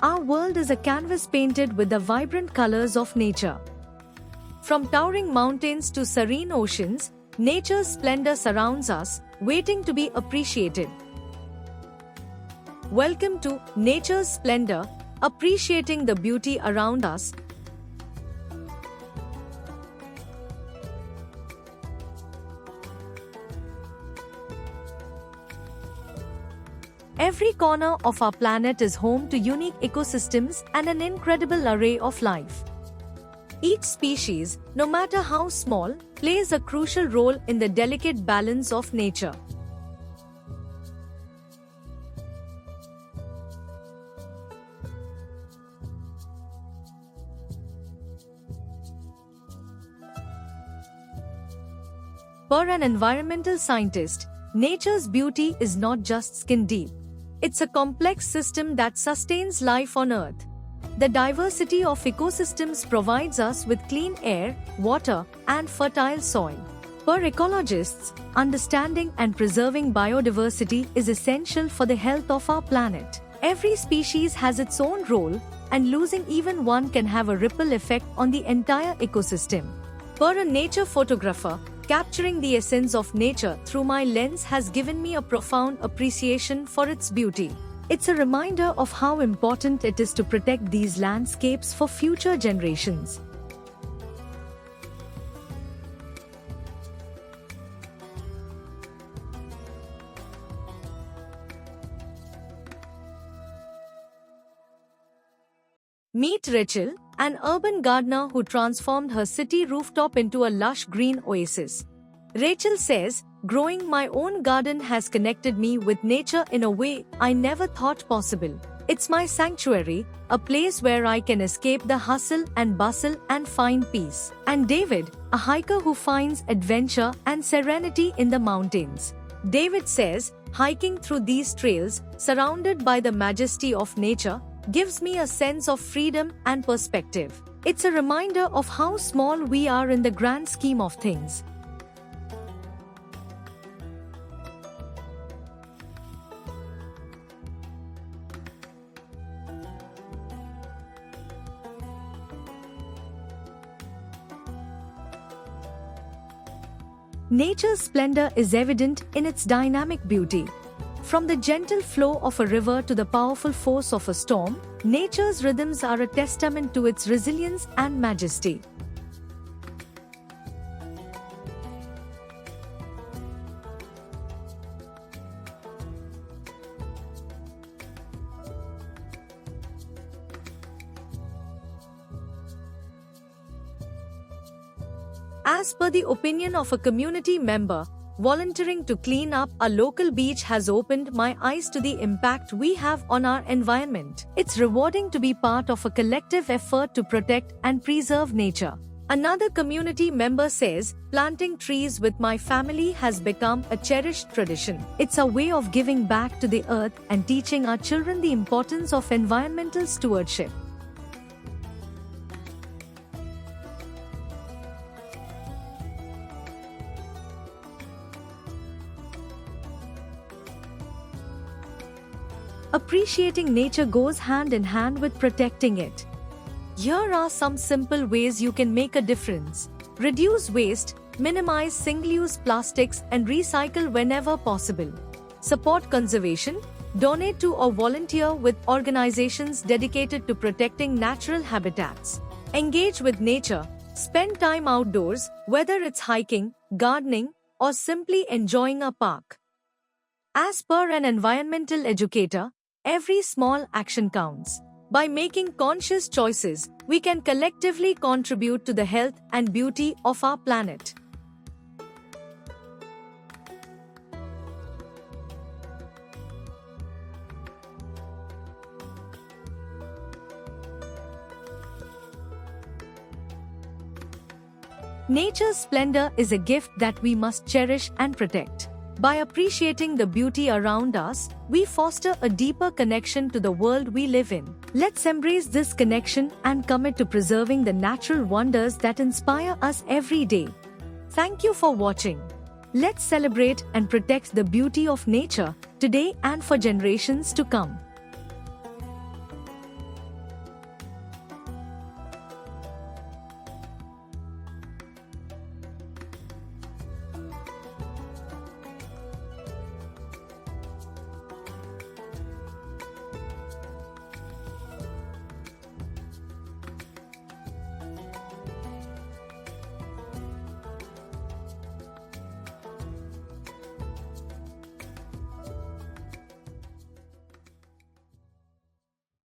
Our world is a canvas painted with the vibrant colors of nature. From towering mountains to serene oceans, nature's splendor surrounds us, waiting to be appreciated. Welcome to Nature's Splendor, appreciating the beauty around us. Every corner of our planet is home to unique ecosystems and an incredible array of life. Each species, no matter how small, plays a crucial role in the delicate balance of nature. For an environmental scientist, nature's beauty is not just skin deep. It's a complex system that sustains life on Earth. The diversity of ecosystems provides us with clean air, water, and fertile soil. For ecologists, understanding and preserving biodiversity is essential for the health of our planet. Every species has its own role, and losing even one can have a ripple effect on the entire ecosystem. For a nature photographer, capturing the essence of nature through my lens has given me a profound appreciation for its beauty. It's a reminder of how important it is to protect these landscapes for future generations. Meet Rachel, an urban gardener who transformed her city rooftop into a lush green oasis. Rachel says, "Growing my own garden has connected me with nature in a way I never thought possible. It's my sanctuary, a place where I can escape the hustle and bustle and find peace." And David, a hiker who finds adventure and serenity in the mountains. David says, "Hiking through these trails, surrounded by the majesty of nature, gives me a sense of freedom and perspective. It's a reminder of how small we are in the grand scheme of things." Nature's splendor is evident in its dynamic beauty. From the gentle flow of a river to the powerful force of a storm, nature's rhythms are a testament to its resilience and majesty. As per the opinion of a community member, volunteering to clean up a local beach has opened my eyes to the impact we have on our environment. It's rewarding to be part of a collective effort to protect and preserve nature. Another community member says, "Planting trees with my family has become a cherished tradition. It's a way of giving back to the earth and teaching our children the importance of environmental stewardship." Appreciating nature goes hand in hand with protecting it. Here are some simple ways you can make a difference. Reduce waste, minimize single-use plastics, and recycle whenever possible. Support conservation, donate to or volunteer with organizations dedicated to protecting natural habitats. Engage with nature, spend time outdoors, whether it's hiking, gardening, or simply enjoying a park. As per an environmental educator, every small action counts. By making conscious choices, we can collectively contribute to the health and beauty of our planet. Nature's splendor is a gift that we must cherish and protect. By appreciating the beauty around us, we foster a deeper connection to the world we live in. Let's embrace this connection and commit to preserving the natural wonders that inspire us every day. Thank you for watching. Let's celebrate and protect the beauty of nature today and for generations to come.